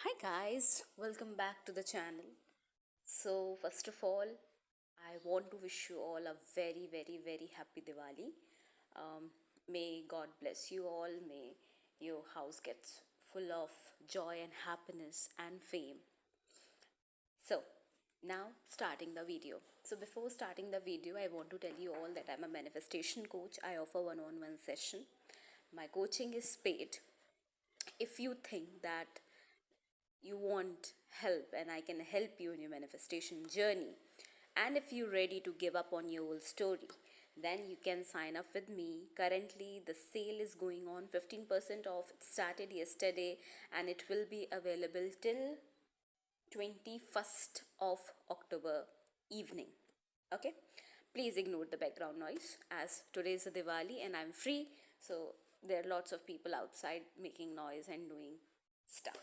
Hi guys, welcome back to the channel. So, first of all, I want to wish you all a very happy Diwali. May God bless you all. May your house gets full of joy and happiness and fame. So, now starting the video. So, before starting the video, I want to tell you all that I'm a manifestation coach. I offer one-on-one session. My coaching is paid. If you think that you want help and I can help you in your manifestation journey, and if you're ready to give up on your old story, then you can sign up with me. Currently the sale is going on, 15% off. It started yesterday and it will be available till 21st of October evening. Okay, please ignore the background noise as today is a Diwali and I'm free, so there are lots of people outside making noise and doing stuff.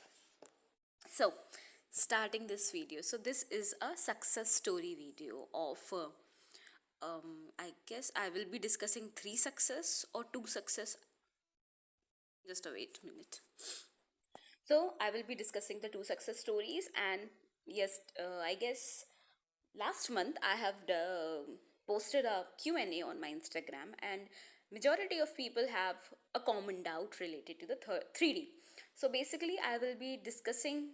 So, starting this video. So, this is a success story video of, I guess I will be discussing 3 success or 2 success. Just a wait a minute. So, I will be discussing the 2 success stories, and yes, I guess last month I have posted a Q&A on my Instagram, and majority of people have a common doubt related to the 3D. So basically I will be discussing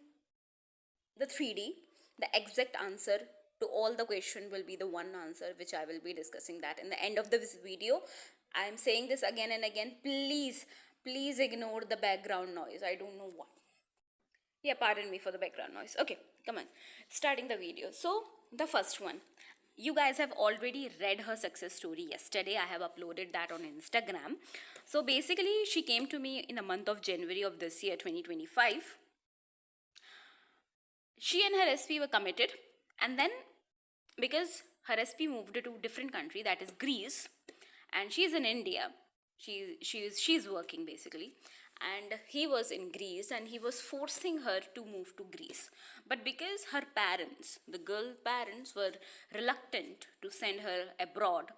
the 3D. The exact answer to all the question will be the one answer which I will be discussing that in the end of this video. I am saying this again and again. Please ignore the background noise. I don't know why. Yeah, pardon me for the background noise. Okay, come on. Starting the video. So, the first one. You guys have already read her success story yesterday. I have uploaded that on Instagram. So, basically, she came to me in the month of January of this year, 2025. She and her SP were committed, and then because her SP moved to a different country, that is Greece, and she's in India. She's working basically, and he was in Greece, and he was forcing her to move to Greece. But because her parents, the girl parents, were reluctant to send her abroad,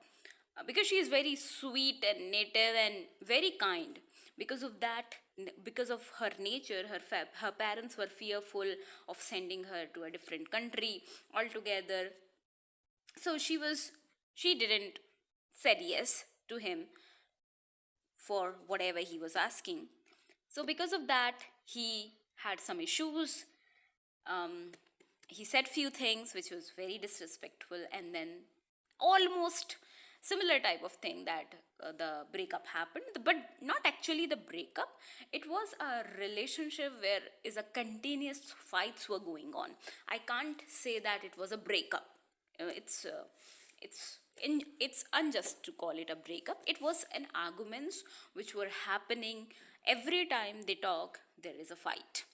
because she is very sweet and native and very kind, because of that, because of her nature, her parents were fearful of sending her to a different country altogether. So she didn't said yes to him for whatever he was asking. So because of that, he had some issues. um, he said few things which was very disrespectful, and then almost similar type of thing that the breakup happened, but not actually the breakup. It was a relationship where is a continuous fights were going on. I can't say that it was a breakup. It's unjust to call it a breakup. It was an arguments which were happening every time they talk. There is a fight.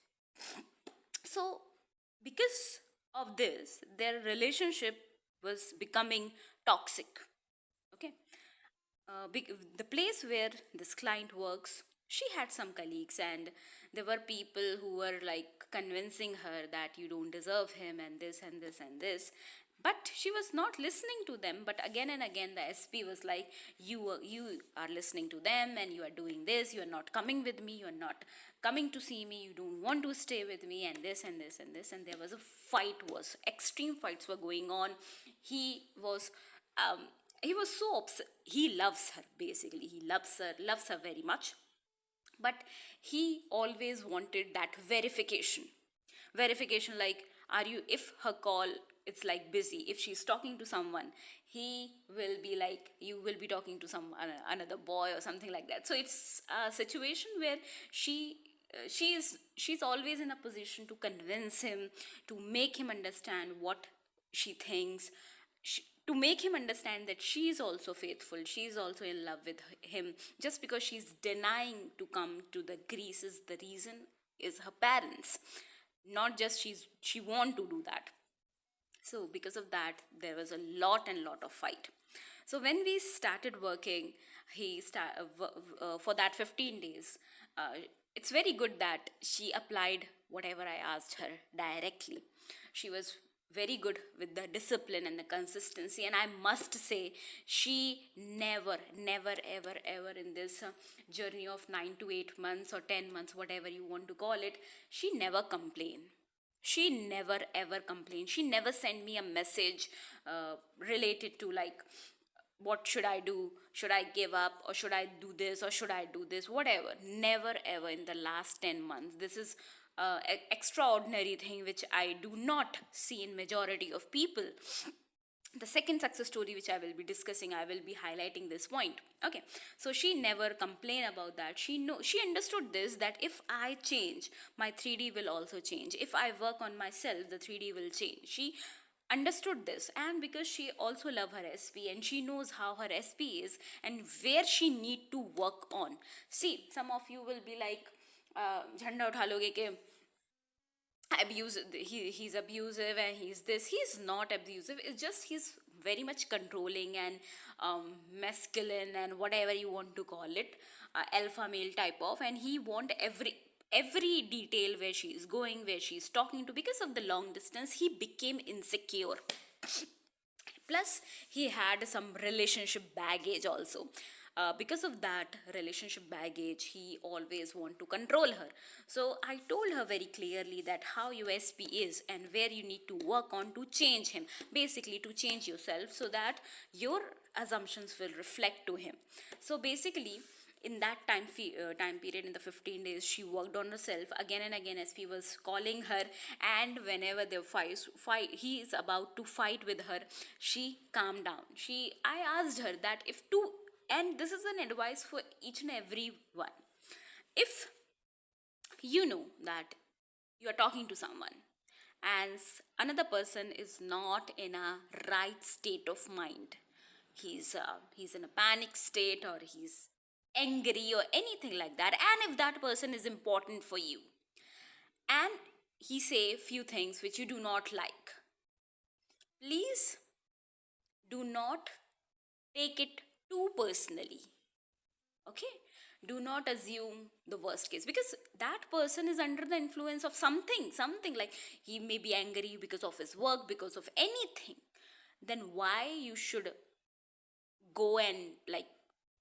So because of this, their relationship was becoming toxic. Okay. The place where this client works, she had some colleagues, and there were people who were like convincing her that you don't deserve him and this and this and this. But she was not listening to them. But again and again the SP was like, you are listening to them and you are doing this, you are not coming with me, you are not coming to see me, you don't want to stay with me, and this and this and this. And there was a fight, was extreme fights were going on. He was um, he was so upset. He loves her, basically he loves her very much. But he always wanted that verification, like, are you, if her call, it's like busy, if she's talking to someone, he will be like, you will be talking to some another boy or something like that. So it's a situation where she's always in a position to convince him, to make him understand what she thinks, to make him understand that she is also faithful, she is also in love with him. Just because she's denying to come to the Greece, is the reason is her parents, not just she want to do that. So because of that, there was a lot of fight. So when we started working, for that 15 days, it's very good that she applied whatever I asked her directly. She was very good with the discipline and the consistency. And I must say, she never, ever in this journey of 9 to 8 months or 10 months, whatever you want to call it, she never complained. She never ever complained. She never sent me a message related to like, what should I do? Should I give up, or should I do this, or should I do this? Whatever. Never ever in the last 10 months. This is extraordinary thing which I do not see in majority of people. The second success story which I will be discussing, I will be highlighting this point. Okay, so she never complained about that. She understood this, that if I change, my 3D will also change. If I work on myself, the 3D will change. She understood this, and because she also love her SP, and she knows how her SP is and where she need to work on. See, some of you will be like, झंडा उठा लोगे कि abuse, he's abusive and he's this. He's not abusive, it's just he's very much controlling and masculine and whatever you want to call it, alpha male type of, and he want every detail, where she is going, where she is talking to. Because of the long distance, he became insecure. Plus he had some relationship baggage also. Because of that relationship baggage, he always want to control her. So I told her very clearly that how USP is and where you need to work on to change him, basically to change yourself, so that your assumptions will reflect to him. So basically, in that time period, in the 15 days, she worked on herself. Again and again, SP was calling her, and whenever the fight he is about to fight with her, she calmed down. I asked her that, if to, and this is an advice for each and every one, if you know that you are talking to someone and another person is not in a right state of mind, he's in a panic state, or he's angry or anything like that, and if that person is important for you, and he say few things which you do not like, please do not take it too personally. Okay, do not assume the worst case, because that person is under the influence of something like, he may be angry because of his work, because of anything. Then why you should go and like,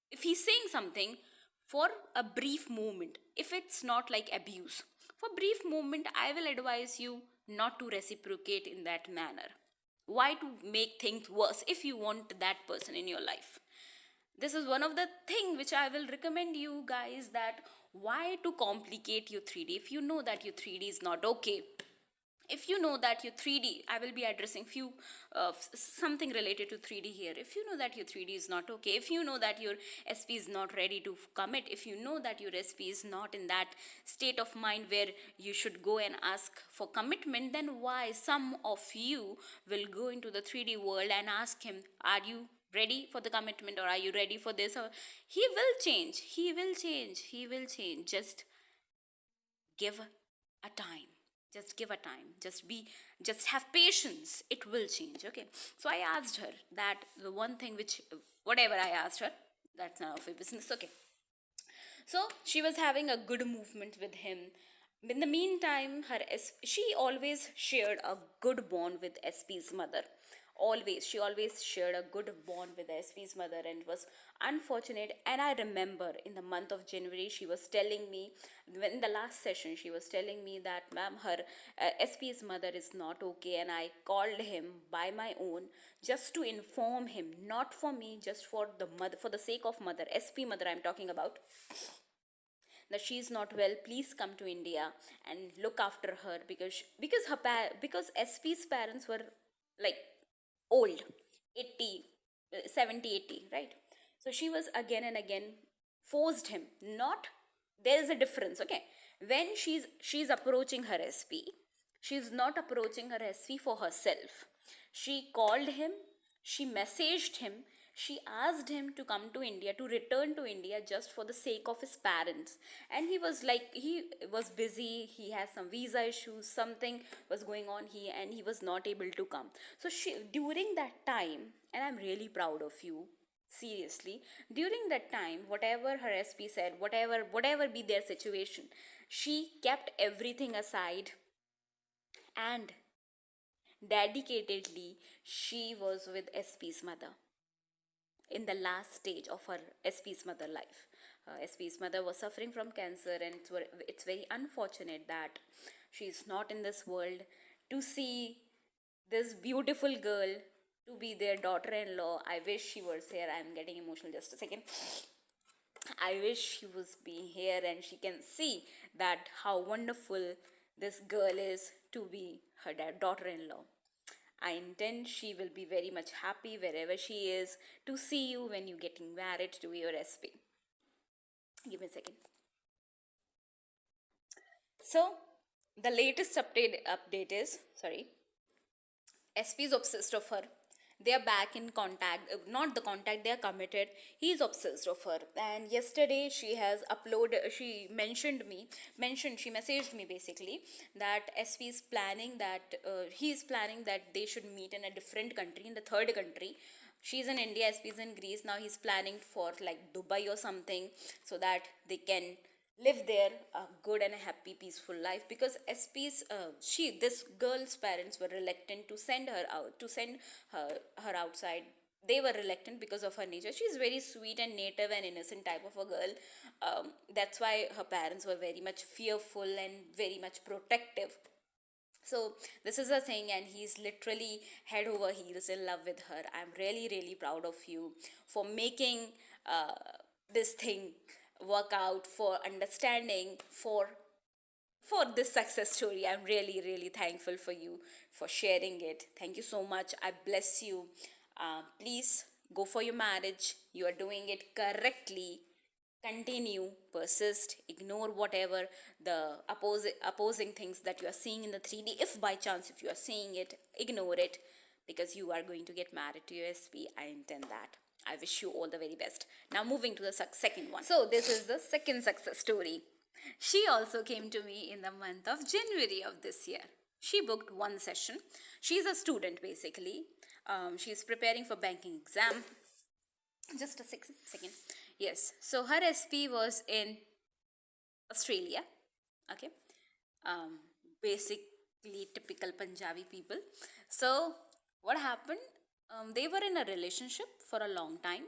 if he's saying something for a brief moment, if it's not like abuse, for brief moment, I will advise you not to reciprocate in that manner. Why to make things worse if you want that person in your life? This is one of the thing which I will recommend you guys, that why to complicate your 3D if you know that your 3D is not okay. If you know that your 3D, I will be addressing few something related to 3D here. If you know that your 3D is not okay, if you know that your SP is not ready to commit, if you know that your SP is not in that state of mind where you should go and ask for commitment, then why some of you will go into the 3D world and ask him, are you ready for the commitment, or are you ready for this? Or he will change, just give a time, just have patience, it will change. Okay, so I asked her that, the one thing which, whatever I asked her, that's none of your business. Okay, so she was having a good movement with him. In the meantime, she always shared a good bond with SP's mother. She always shared a good bond with SP's mother, and it was unfortunate. And I remember in the month of January, she was telling me, in the last session, she was telling me that, ma'am, her SP's mother is not okay. And I called him by my own, just to inform him, not for me, just for the mother, for the sake of mother, SP mother I'm talking about, that she is not well, please come to India and look after her, because SP's parents were like old, 80, 70, 80, right? So she was again and again forced him, not, there is a difference. Okay, when she's approaching her SP, she's not approaching her SP for herself. She called him, she messaged him, she asked him to come to India, to return to India, just for the sake of his parents. And he was like, he was busy, he has some visa issues, something was going on, he was not able to come. So she, during that time, and I'm really proud of you, seriously, during that time, whatever her SP said, whatever be their situation, she kept everything aside, and dedicatedly she was with SP's mother in the last stage of her SP's mother life. SP's mother was suffering from cancer, and it's very unfortunate that she's not in this world to see this beautiful girl to be their daughter-in-law. I wish she was here. I'm getting emotional. Just a second. I wish she was being here and she can see that how wonderful this girl is to be her daughter-in-law. I intend she will be very much happy wherever she is to see you when you're getting married to your SP. Give me a second. So, the latest update is, sorry, SP is obsessed of her. They are back in contact, not the contact, they are committed. He is obsessed of her. And yesterday she has uploaded, she she messaged me basically that SP is planning that, he is planning that they should meet in a different country, in the third country. She's in India, SP is in Greece. Now he's planning for like Dubai or something so that they can live there a good and a happy peaceful life, because SP's this girl's parents were reluctant to send her out, to send her outside. They were reluctant because of her nature. She's very sweet and native and innocent type of a girl. That's why her parents were very much fearful and very much protective. So this is a thing, and he's literally head over heels in love with her. I'm really, really proud of you for making this thing work out, for understanding, for this success story. I'm really, really thankful for you for sharing it. Thank you so much. I bless you. Please go for your marriage. You are doing it correctly. Continue, persist, ignore whatever the opposing things that you are seeing in the 3D. If by chance, if you are seeing it, ignore it, because you are going to get married to your SP. I intend that. I wish you all the very best. Now moving to the second one. So this is the second success story. She also came to me in the month of January of this year. She booked one session. She's a student basically. She's preparing for banking exam. Just a second. Yes, so her SP was in Australia. Okay. Basically typical Punjabi people. So what happened? They were in a relationship for a long time,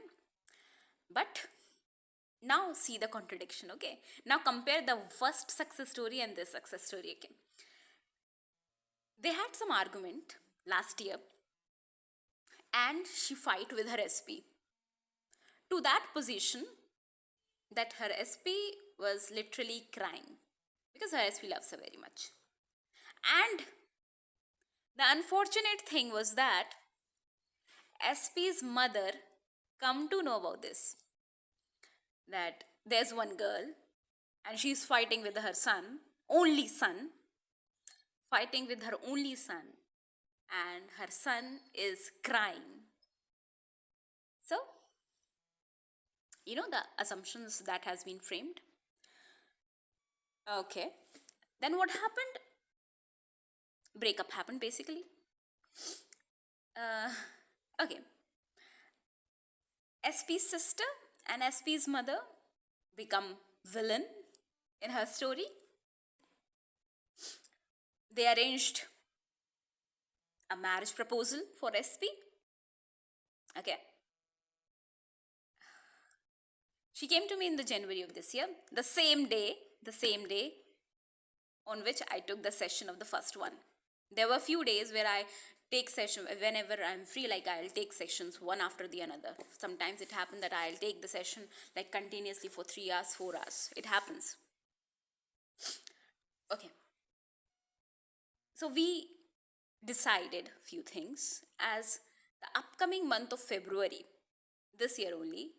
but now see the contradiction. Okay, now compare the first success story and this success story. Okay, they had some argument last year and she fight with her SP to that position that her SP was literally crying because her SP loves her very much. And the unfortunate thing was that SP's mother come to know about this, that there's one girl and she's fighting with her son, only son, fighting with her only son, and her son is crying. So, you know the assumptions that has been framed. Okay, then what happened? Breakup happened basically. Okay, SP's sister and SP's mother become villain in her story. They arranged a marriage proposal for SP. Okay. She came to me in the January of this year, the same day on which I took the session of the first one. There were a few days where I take session whenever I'm free, like I'll take sessions one after the another. Sometimes it happens that I'll take the session like continuously for 3 hours, 4 hours. It happens. Okay. So we decided few things, as the upcoming month of February, this year only,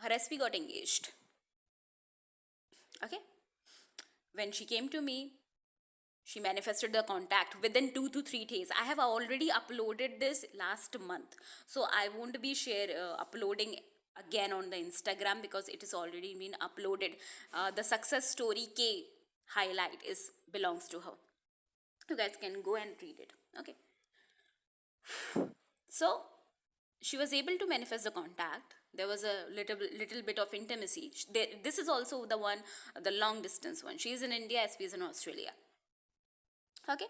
her SP got engaged. Okay. When she came to me, she manifested the contact within 2 to 3 days. I have already uploaded this last month, so I won't be uploading again on the Instagram because it is already been uploaded. The success story K highlight belongs to her. You guys can go and read it. Okay. So she was able to manifest the contact. There was a little bit of intimacy. This is also the long distance one. She is in India, SP is in Australia. Okay.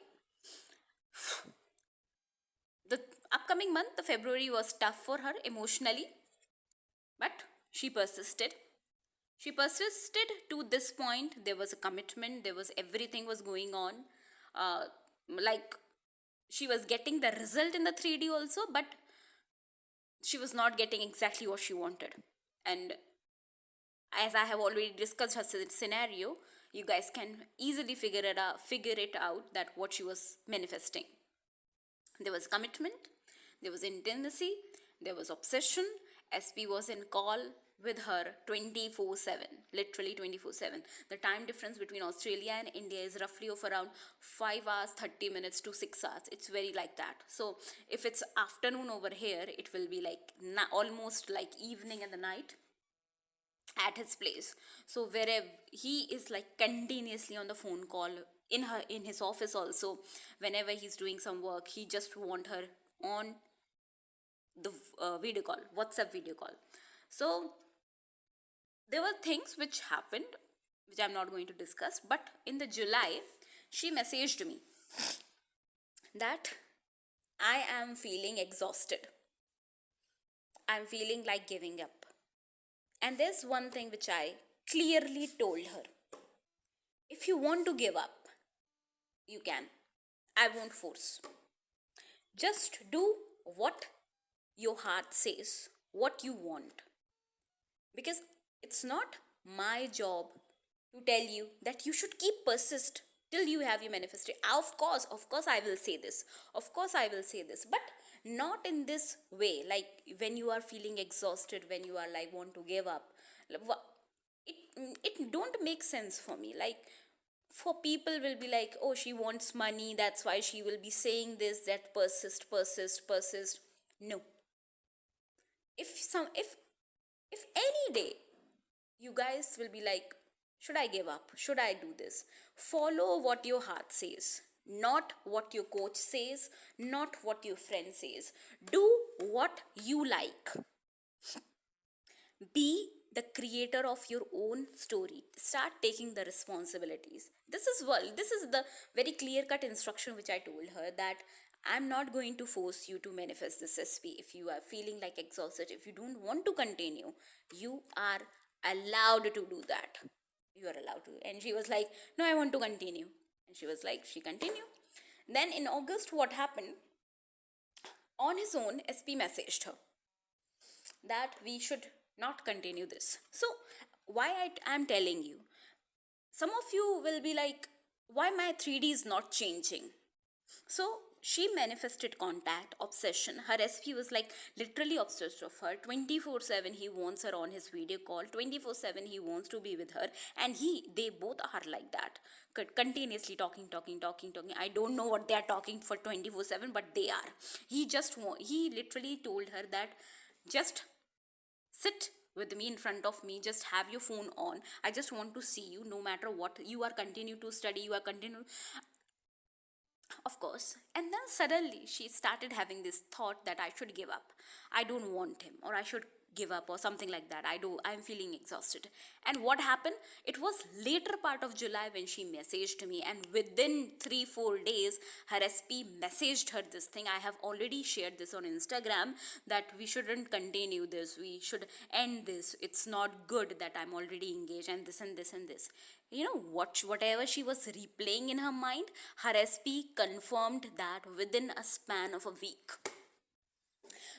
The upcoming month, the February, was tough for her emotionally, but she persisted. She persisted to this point. There was a commitment, there was everything was going on. Like, she was getting the result in the 3D also, but she was not getting exactly what she wanted. And as I have already discussed her scenario, you guys can easily figure it out that what she was manifesting. There was commitment, there was intimacy, there was obsession. SP was in call with her 24/7, literally 24/7. The time difference between Australia and India is roughly of around 5 hours 30 minutes to 6 hours. It's very like that. So if it's afternoon over here, it will be like almost like evening and the night at his place. So wherever he is, like continuously on the phone call, in his office also, whenever he's doing some work, he just want her on the video call, WhatsApp video call. So there were things which happened, which I'm not going to discuss, but in the July, she messaged me that I am feeling exhausted, I'm feeling like giving up. And there's one thing which I clearly told her: if you want to give up, you can. I won't force. Just do what your heart says, what you want. Because it's not my job to tell you that you should keep persist till you have your manifested. Of course, I will say this. Of course, I will say this. But not in this way. Like when you are feeling exhausted, when you are like want to give up. It, it don't make sense for me. Like, for people will be like, oh, she wants money, that's why she will be saying this, that persist. No. If any day you guys will be like, should I give up, should I do this, follow what your heart says, not what your coach says, not what your friend says. Do what you like. Be the creator of your own story. Start taking the responsibilities. This is the very clear cut instruction which I told her, that I'm not going to force you to manifest this SP. If you are feeling like exhausted, if you don't want to continue, you are allowed to do that. You are allowed to. And she was like, no, I want to continue. And she was like, she continued. Then in August, what happened? On his own, SP messaged her that we should not continue this. So, why I'm telling you, some of you will be like, why my 3D is not changing? So, she manifested contact, obsession. Her SP was like literally obsessed of her. 24/7 he wants her on his video call. 24/7 he wants to be with her. And they both are like that. Continuously talking. I don't know what they are talking for 24/7, but they are. He literally told her that just sit with me in front of me, just have your phone on, I just want to see you, no matter what. You are continue to study, you are continue, of course. And then suddenly she started having this thought that I should give up, I don't want him, or I should give up, or something like that. I'm feeling exhausted. And what happened? It was later part of July when she messaged me, and within 3-4 days her SP messaged her this thing. I have already shared this on Instagram, that we shouldn't continue this, we should end this, it's not good that I'm already engaged, and this and this and this. Whatever she was replaying in her mind, her SP confirmed that within a span of a week.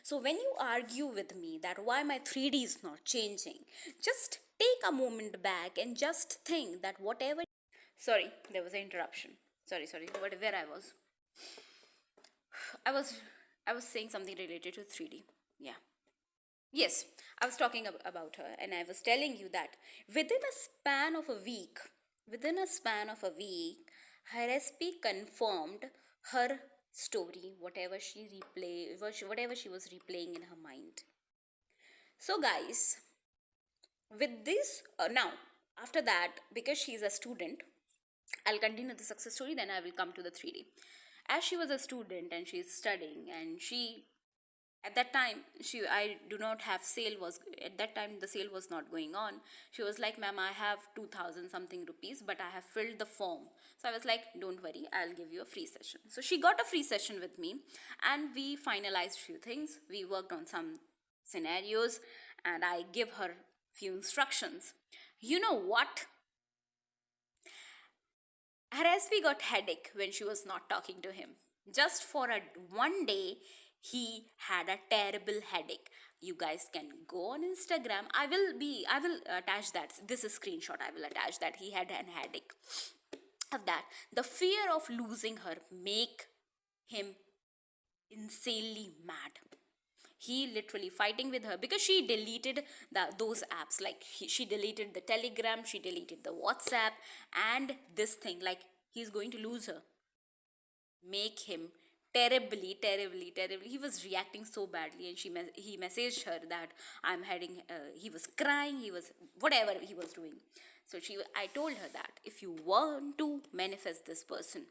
So when you argue with me that why my 3D is not changing, just take a moment back and just think that whatever. Sorry, there was an interruption. Sorry. Where I was. I was I was saying something related to 3D. Yeah. Yes, I was talking about her, and I was telling you that within a span of a week, her SP confirmed her story, whatever she was replaying in her mind. So, guys, with this, now, after that, because she is a student, I'll continue the success story, then I will come to the 3D. As she was a student and she's studying, and she At that time, I do not have sale was at that time the sale was not going on. She was like, ma'am, I have 2000 something rupees, but I have filled the form. So I was like, don't worry, I'll give you a free session. So she got a free session with me, and we finalized few things. We worked on some scenarios, and I give her few instructions. You know what? Her SP got headache when she was not talking to him. Just for a one day, he had a terrible headache. You guys can go on Instagram. I will attach that. This is screenshot. I will attach that. He had an headache of that. The fear of losing her make him insanely mad. He literally fighting with her because she deleted those apps, like she deleted the Telegram, she deleted the WhatsApp, and this thing, like he's going to lose her, make him terribly. He was reacting so badly, and he messaged her that I'm heading. He was crying. He was whatever he was doing. So I told her that if you want to manifest this person,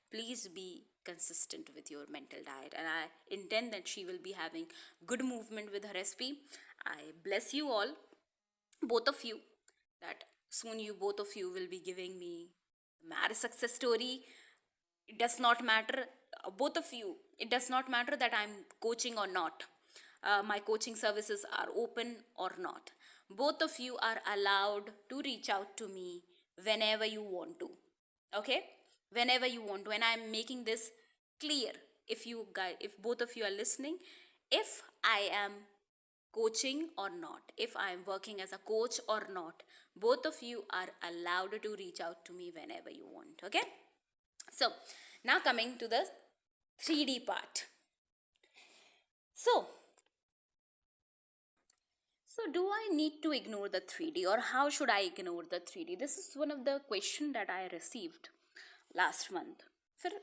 please be consistent with your mental diet, and I intend that she will be having good movement with her SP. I bless you all, both of you, that soon you both of you will be giving me marriage success story. It does not matter, both of you, it does not matter that I'm coaching or not. My coaching services are open or not. Both of you are allowed to reach out to me whenever you want to. Okay, whenever you want to, and I'm making this clear. If both of you are listening, if I am coaching or not, if I am working as a coach or not, both of you are allowed to reach out to me whenever you want. Okay, so now coming to the 3D part. So do I need to ignore the 3D, or how should I ignore the 3D? This is one of the question that I received last month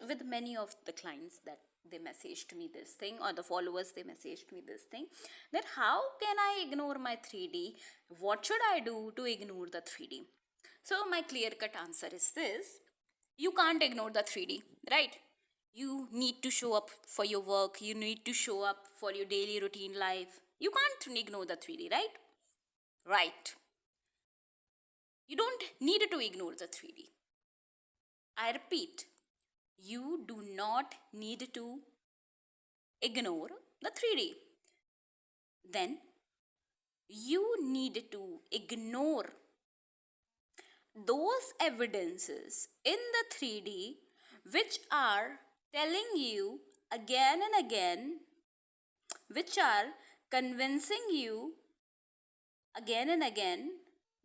with many of the clients, that they messaged me this thing, or the followers, they messaged me this thing, that how can I ignore my 3D? What should I do to ignore the 3D? So my clear cut answer is this: you can't ignore the 3D, right? You need to show up for your work, you need to show up for your daily routine life. You can't ignore the 3D, right? Right. You don't need to ignore the 3D. I repeat, you do not need to ignore the 3D. Then you need to ignore those evidences in the 3D which are telling you again and again, which are convincing you again and again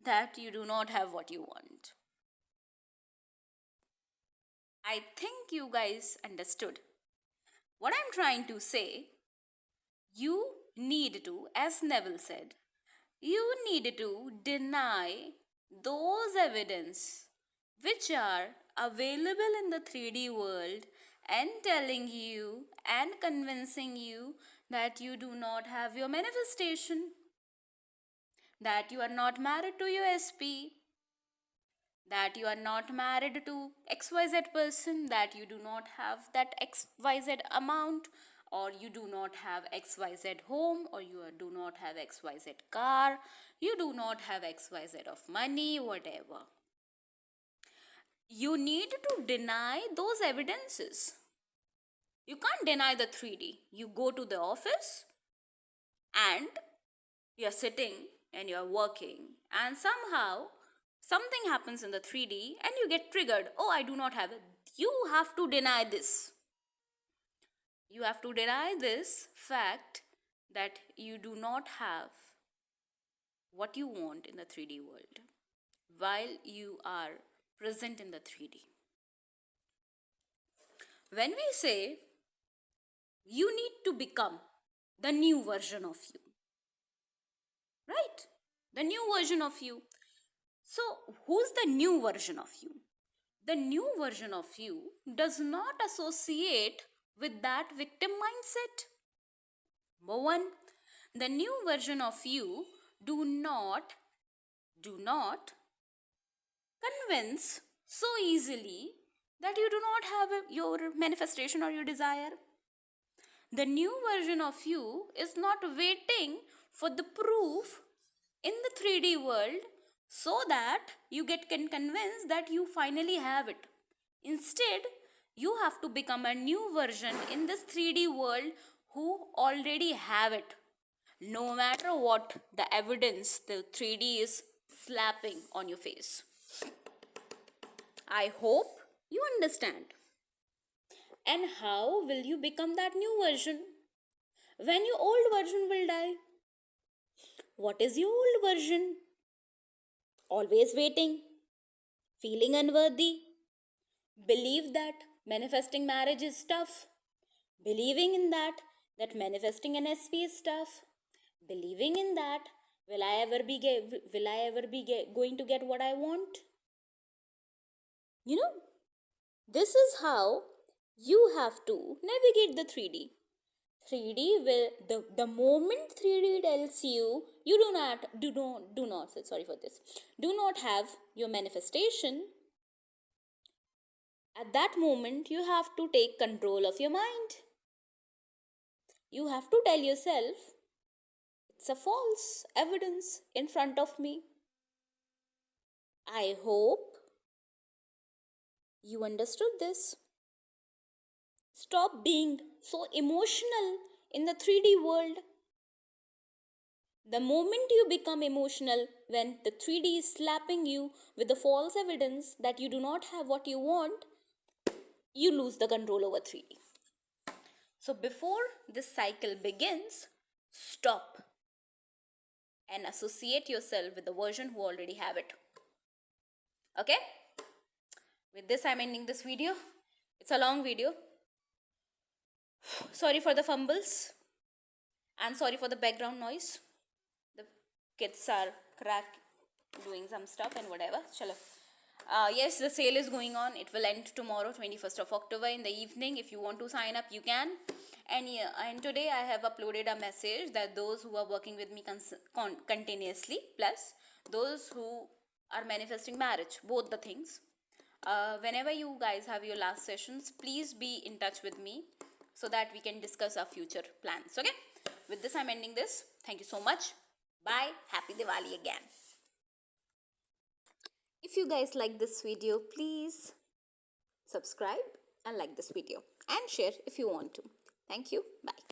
that you do not have what you want. I think you guys understood what I'm trying to say. You need to, as Neville said, you need to deny those evidence which are available in the 3D world and telling you and convincing you that you do not have your manifestation, that you are not married to your SP, that you are not married to XYZ person, that you do not have that XYZ amount, or you do not have XYZ home, or you do not have XYZ car, you do not have XYZ of money, whatever. You need to deny those evidences. You can't deny the 3D. You go to the office and you're sitting and you're working, and somehow something happens in the 3D and you get triggered. Oh, I do not have it. You have to deny this. You have to deny this fact that you do not have what you want in the 3D world while you are present in the 3D. When we say you need to become the new version of you, right? The new version of you. So, who's the new version of you? The new version of you does not associate with that victim mindset. Number one, the new version of you do not convince so easily that you do not have your manifestation or your desire. the new version of you is not waiting for the proof in the 3D world so that you can convinced that you finally have it. Instead, you have to become a new version in this 3D world who already have it. No matter what the evidence the 3D is slapping on your face. I hope you understand. And how will you become that new version? When your old version will die. What is your old version? Always waiting, feeling unworthy, believe that manifesting marriage is tough, believing in that manifesting an SP is tough, believing in that will I ever be going to get what I want? You know, this is how you have to navigate the 3D. 3D will the moment 3D tells you you do not have your manifestation. At that moment, you have to take control of your mind. You have to tell yourself, it's a false evidence in front of me. I hope you understood this. Stop being so emotional in the 3D world. The moment you become emotional when the 3D is slapping you with the false evidence that you do not have what you want, you lose the control over 3D. So before this cycle begins, stop and associate yourself with the version who already have it. Okay? With this, I'm ending this video. It's a long video. Sorry for the fumbles and sorry for the background noise. The kids are doing some stuff and whatever. Chalo. Yes, the sale is going on. It will end tomorrow, 21st of October in the evening. If you want to sign up, you can. And today I have uploaded a message that those who are working with me continuously, plus those who are manifesting marriage, both the things. Whenever you guys have your last sessions, please be in touch with me so that we can discuss our future plans. Okay? With this, I'm ending this. Thank you so much. Bye. Happy Diwali again. If you guys like this video, please subscribe and like this video and share if you want to. Thank you. Bye.